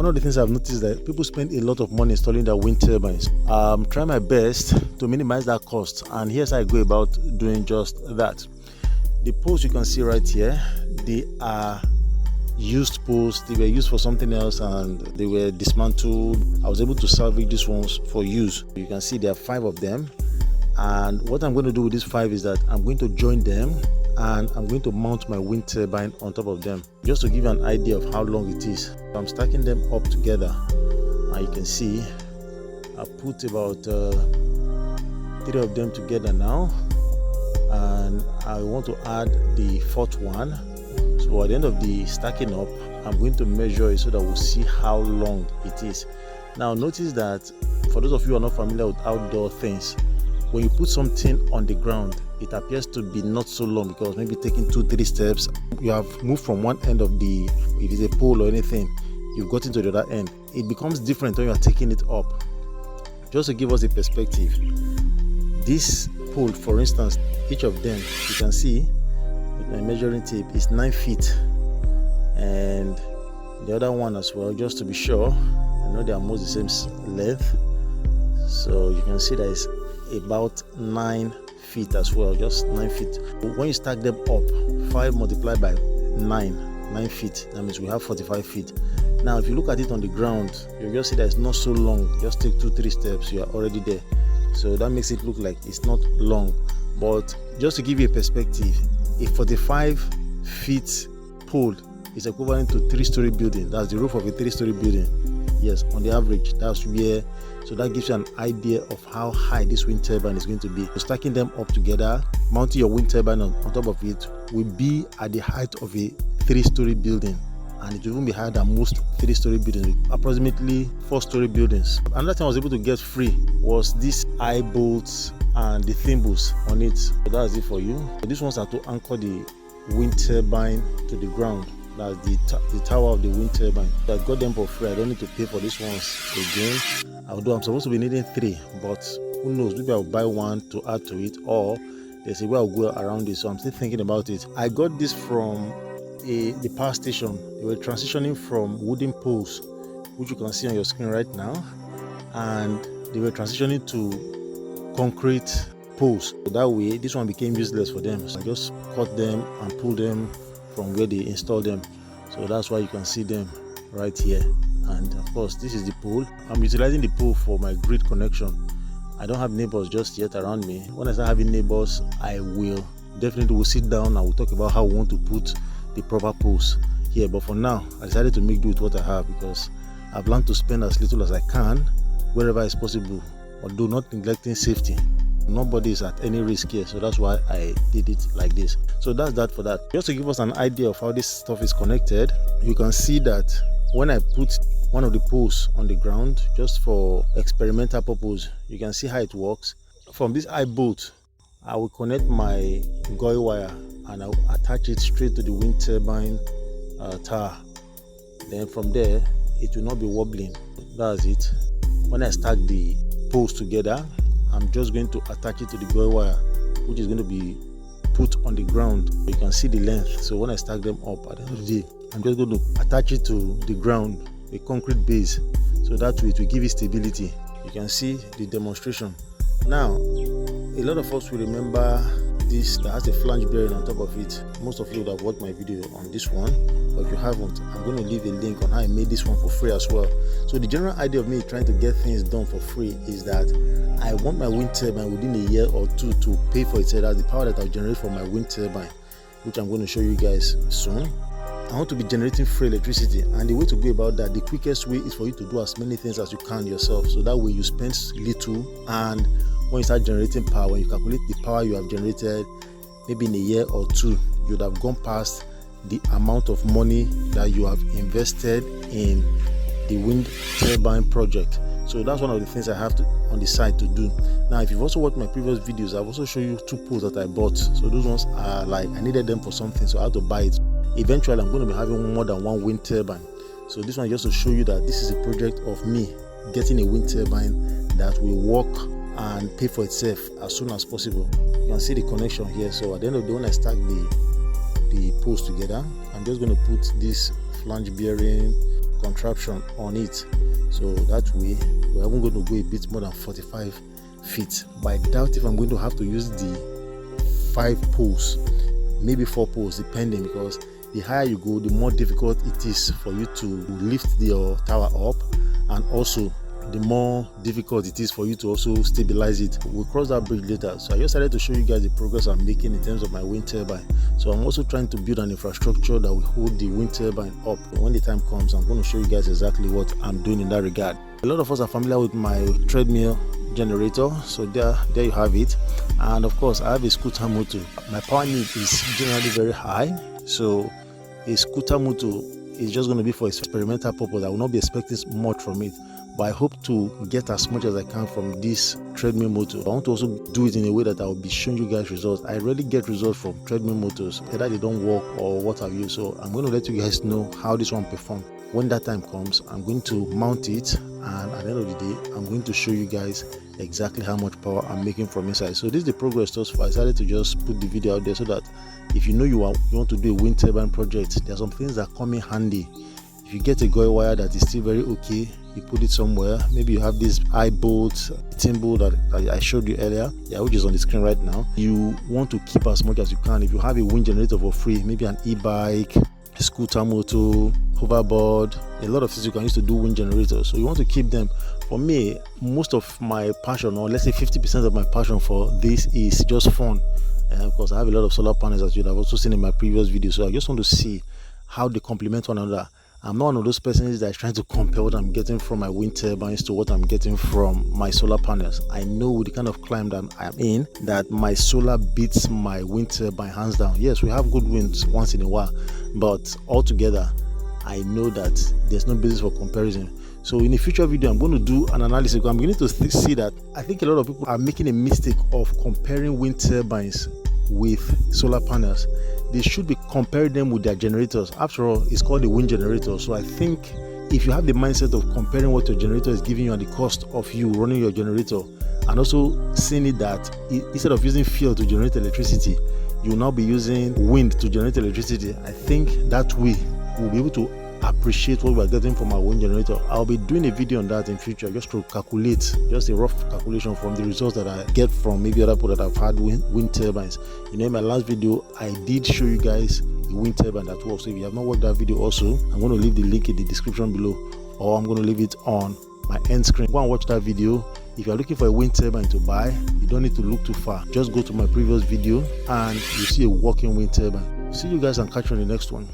One of the things I've noticed is that people spend a lot of money installing their wind turbines. Try my best to minimize that cost, and here's how I go about doing just that. The poles you can see right here, they are used poles. They were used for something else and they were dismantled. I was able to salvage these ones for use. You can see there are 5 of them, and what I'm going to do with these 5 is that I'm going to join them and I'm going to mount my wind turbine on top of them, just to give you an idea of how long it is. I'm stacking them up together, and you can see I put about 3 of them together now, and I want to add the 4th one. So at the end of the stacking up, I'm going to measure it so that we'll see how long it is. Now notice that for those of you who are not familiar with outdoor things, when you put something on the ground, it appears to be not so long, because maybe taking 2-3 steps, you have moved from one end of the, if it's a pole or anything, you've gotten to the other end. It becomes different when you are taking it up. Just to give us a perspective, this pole, for instance, each of them, you can see with my measuring tape, is 9 feet, and the other one as well, just to be sure. I know they are almost the same length, so you can see that it's about 9 feet as well, just 9 feet. When you stack them up, 5 multiplied by 9 feet, that means we have 45 feet. Now if you look at it on the ground, you just see that it's not so long. Just take 2-3 steps, you are already there. So that makes it look like it's not long. But just to give you a perspective, a 45 feet pole is equivalent to 3-story building. That's the roof of a 3-story building. Yes, on the average, that's where. So that gives you an idea of how high this wind turbine is going to be. So stacking them up together, mounting your wind turbine on top of it, will be at the height of a 3-story building, and it will even be higher than most 3-story buildings, approximately 4-story buildings. Another thing I was able to get free was these eye bolts and the thimbles on it. So that's it for you. So these ones are to anchor the wind turbine to the ground. That's the tower of the wind turbine. I got them for free. I don't need to pay for these ones again. Although I'm supposed to be needing 3, but who knows, maybe I'll buy 1 to add to it, or there's a way I'll go around it. So I'm still thinking about it. I got this from the power station. They were transitioning from wooden poles, which you can see on your screen right now, and they were transitioning to concrete poles. So that way this one became useless for them. So I just cut them and pulled them from where they installed them. So that's why you can see them right here. And of course, this is the pole. I'm utilizing the pole for my grid connection. I don't have neighbors just yet around me. When I start having neighbors, I will definitely sit down and we'll talk about how we want to put the proper poles here. But for now, I decided to make do with what I have, because I've learned to spend as little as I can wherever it's possible, although not neglecting safety. Nobody is at any risk here, so that's why I did it like this. So that's that for that. Just to give us an idea of how this stuff is connected, you can see that when I put one of the poles on the ground, just for experimental purpose, you can see how it works. From this eye bolt, I will connect my guy wire and I'll attach it straight to the wind turbine tower. Then from there, it will not be wobbling. That's it. When I stack the poles together, I'm just going to attach it to the guy wire, which is going to be put on the ground. You can see the length. So when I stack them up at the end of the day, I'm just going to attach it to the ground, a concrete base, so that way it will give it stability. You can see the demonstration. Now, a lot of us will remember this that has a flange bearing on top of it. Most of you would have watched my video on this one, but if you haven't, I'm going to leave a link on how I made this one for free as well. So the general idea of me trying to get things done for free is that I want my wind turbine within a year or 2 to pay for itself. That's the power that I generate from my wind turbine, which I'm going to show you guys soon. I want to be generating free electricity, and the way to go about that, the quickest way is for you to do as many things as you can yourself, so that way you spend little, and when you start generating power, when you calculate the power you have generated, maybe in a year or 2, you would have gone past the amount of money that you have invested in the wind turbine project. So that's one of the things I have to on the side to do. Now, if you've also watched my previous videos, I've also shown you 2 poles that I bought. So those ones are like, I needed them for something, so I had to buy it. Eventually, I'm going to be having more than 1 wind turbine. So this one just to show you that this is a project of me getting a wind turbine that will work and pay for itself as soon as possible. You can see the connection here. So at the end of the day, when I stack the poles together, I'm just going to put this flange bearing, contraption on it, so that way we're even going to go a bit more than 45 feet. But I doubt if I'm going to have to use the 5 poles, maybe 4 poles, depending, because the higher you go, the more difficult it is for you to lift your tower up, and also the more difficult it is for you to also stabilize it. We'll cross that bridge later. So I just started to show you guys the progress I'm making in terms of my wind turbine. So I'm also trying to build an infrastructure that will hold the wind turbine up. When the time comes, I'm going to show you guys exactly what I'm doing in that regard. A lot of us are familiar with my treadmill generator, so there you have it. And of course I have a scooter motor. My power need is generally very high, so a scooter motor is just going to be for experimental purpose. I will not be expecting much from it, but I hope to get as much as I can from this treadmill motor. I want to also do it in a way that I will be showing you guys results. I rarely get results from treadmill motors, either they don't work or what have you. So I'm going to let you guys know how this one performs. When that time comes, I'm going to mount it, and at the end of the day, I'm going to show you guys exactly how much power I'm making from inside. So this is the progress thus far. I decided to just put the video out there so that if you know you want to do a wind turbine project, there are some things that come in handy. If you get a guy wire that is still very okay, you put it somewhere. Maybe you have this eye bolt, tin bolt that I showed you earlier, which is on the screen right now. You want to keep as much as you can. If you have a wind generator for free, maybe an e-bike, a scooter motor, hoverboard, a lot of things you can use to do wind generators, so you want to keep them. For me, most of my passion, or let's say 50% of my passion for this, is just fun, because I have a lot of solar panels, as you have also seen in my previous video. So I just want to see how they complement one another. I'm not one of those persons that is trying to compare what I'm getting from my wind turbines to what I'm getting from my solar panels. I know with the kind of climate that I'm in, that my solar beats my wind turbine hands down. Yes, we have good winds once in a while, but altogether, I know that there's no basis for comparison. So in a future video, I'm going to do an analysis. I'm beginning to see that I think a lot of people are making a mistake of comparing wind turbines with solar panels. They should be comparing them with their generators. After all, it's called a wind generator. So I think if you have the mindset of comparing what your generator is giving you and the cost of you running your generator, and also seeing it that instead of using fuel to generate electricity, you will now be using wind to generate electricity, I think that way we'll be able to appreciate what we're getting from our wind generator. I'll be doing a video on that in future, just to calculate, just a rough calculation from the results that I get from maybe other people that have had wind turbines. You know, in my last video, I did show you guys a wind turbine that works. So if you have not watched that video also, I'm going to leave the link in the description below, or I'm going to leave it on my end screen. Go and watch that video. If you're looking for a wind turbine to buy, you don't need to look too far. Just go to my previous video and you see a working wind turbine. See you guys and catch you on the next one.